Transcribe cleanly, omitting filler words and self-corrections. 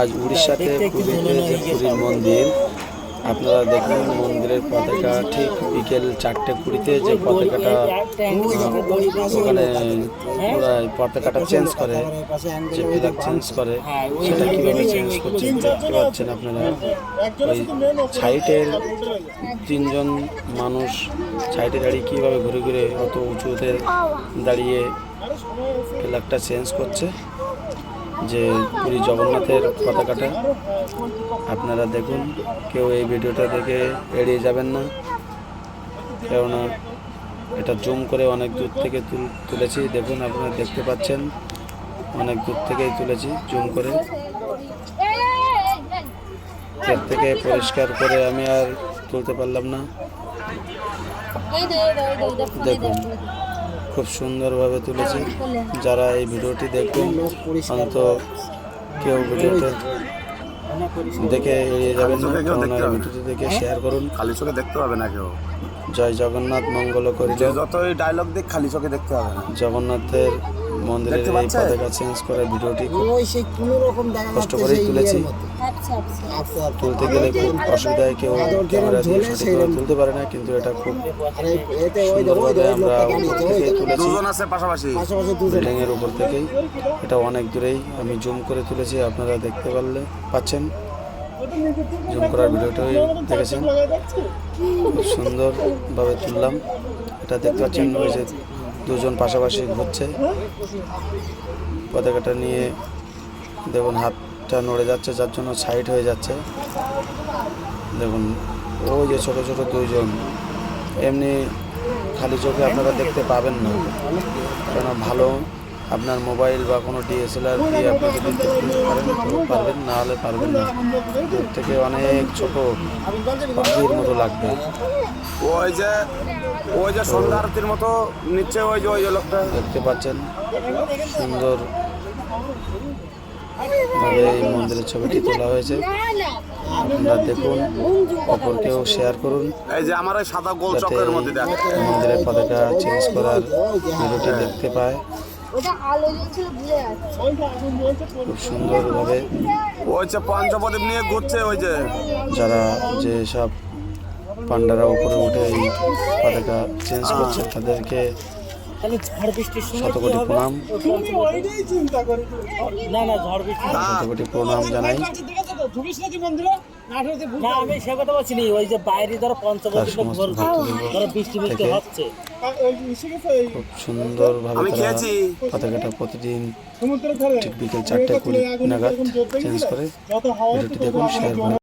আজ উড়িষ্যাতে পুরীতে যে পুরীর মন্দির, আপনারা দেখুন মন্দিরের পতাকা ঠিক বিকেল 4:20 যে পতাকাটা ওখানে পতাকাটা চেঞ্জ করে, যে ফ্ল্যাগ চেঞ্জ করে সেটা কীভাবে চেঞ্জ করছে দেখতে পাচ্ছেন আপনারা। ওই সাইটের 3জন মানুষ সাইডে দাঁড়িয়ে কীভাবে ঘুরে ঘুরে অত উঁচুতে দাঁড়িয়ে ফ্ল্যাগটা চেঞ্জ করছে, যে পুরী জগন্নাথের পতাকাটা। আপনারা দেখুন, কেউ এই ভিডিওটা দেখে এড়িয়ে যাবেন না, কেননা এটা জুম করে অনেক দূর থেকে তুলেছি। দেখুন, আপনারা দেখতে পাচ্ছেন অনেক দূর থেকেই তুলেছি জুম করে। এর থেকে পরিষ্কার করে আমি আর তুলতে পারলাম না। দেখুন, খুব সুন্দরভাবে তুলেছি। যারা এই ভিডিওটি দেখবেন অন্তত কেউ ভিডিওটা দেখে এড়িয়ে যাবেন না, কারণ ভিডিওটি দেখে শেয়ার করুন। খালি চোখে দেখতে পাবে না কেউ। জয় জগন্নাথ, মঙ্গল করি। যতই ডায়লগ দেখ খালি চোখে দেখতে হবে না। জগন্নাথের মন্দিরের এই পতাকা চেঞ্জ করে ভিডিওটি কষ্ট করেই তুলেছি। তুলতে গেলে খুব অসুবিধায়, কেউ ক্যামেরা দিয়ে সঠিকভাবে তুলতে পারে না, কিন্তু এটা খুব সুন্দরভাবে আমরা উপর থেকে তুলেছি, বিল্ডিংয়ের উপর থেকেই। এটা অনেক দূরেই আমি জুম করে তুলেছি, আপনারা দেখতে পাচ্ছেন। জুম করার ভিডিওটাই দেখেছেন, খুব সুন্দরভাবে তুললাম। এটা দেখতে পাচ্ছেন, ওই যে দুজন পাশাপাশি ঘুরছে পতাকাটা নিয়ে। দেখুন, হাতটা নড়ে যাচ্ছে, যার জন্য সাইড হয়ে যাচ্ছে। দেখুন, ওই যে ছোট ছোট দুইজন, এমনি খালি চোখে আপনারা দেখতে পাবেন না, কেন ভালো আপনার মোবাইল বা কোনো ডিএসএলআর দিয়ে আপনি যদি তুলতে পারেন পারবেন, না হলে পারবেন না। দূর থেকে অনেক ছোট পাখির মতো লাগবে। ওই যে সন্ধ্যা আরতির মতো নিচে ওই যে লোকটা দেখতে পাচ্ছেন। সুন্দর ভাবে এই মন্দিরের ছবিটি তোলা হয়েছে। আপনারা দেখুন, অপরকেও শেয়ার করুন, এই যে আমার সাদা গোল চক্রের মধ্যে মন্দিরের পতাকা চেঞ্জ করার ভিডিওটি দেখতে পায়। খুব সুন্দরভাবে ওই যে পঞ্চপ্রদীপ নিয়ে ঘুরছে, ওই যে যারা যে সব পান্ডারা উপরে উঠে এই পতাকা চেঞ্জ করছে তাদেরকে শতকোটি প্রণাম, শতকোটি প্রণাম জানাই। খুব সুন্দরভাবে পতাকাটা প্রতিদিন ঠিক বিকেল 4:20 নাগাদ চেঞ্জ করে। ভিডিওটি দেখুন, শেয়ার করুন।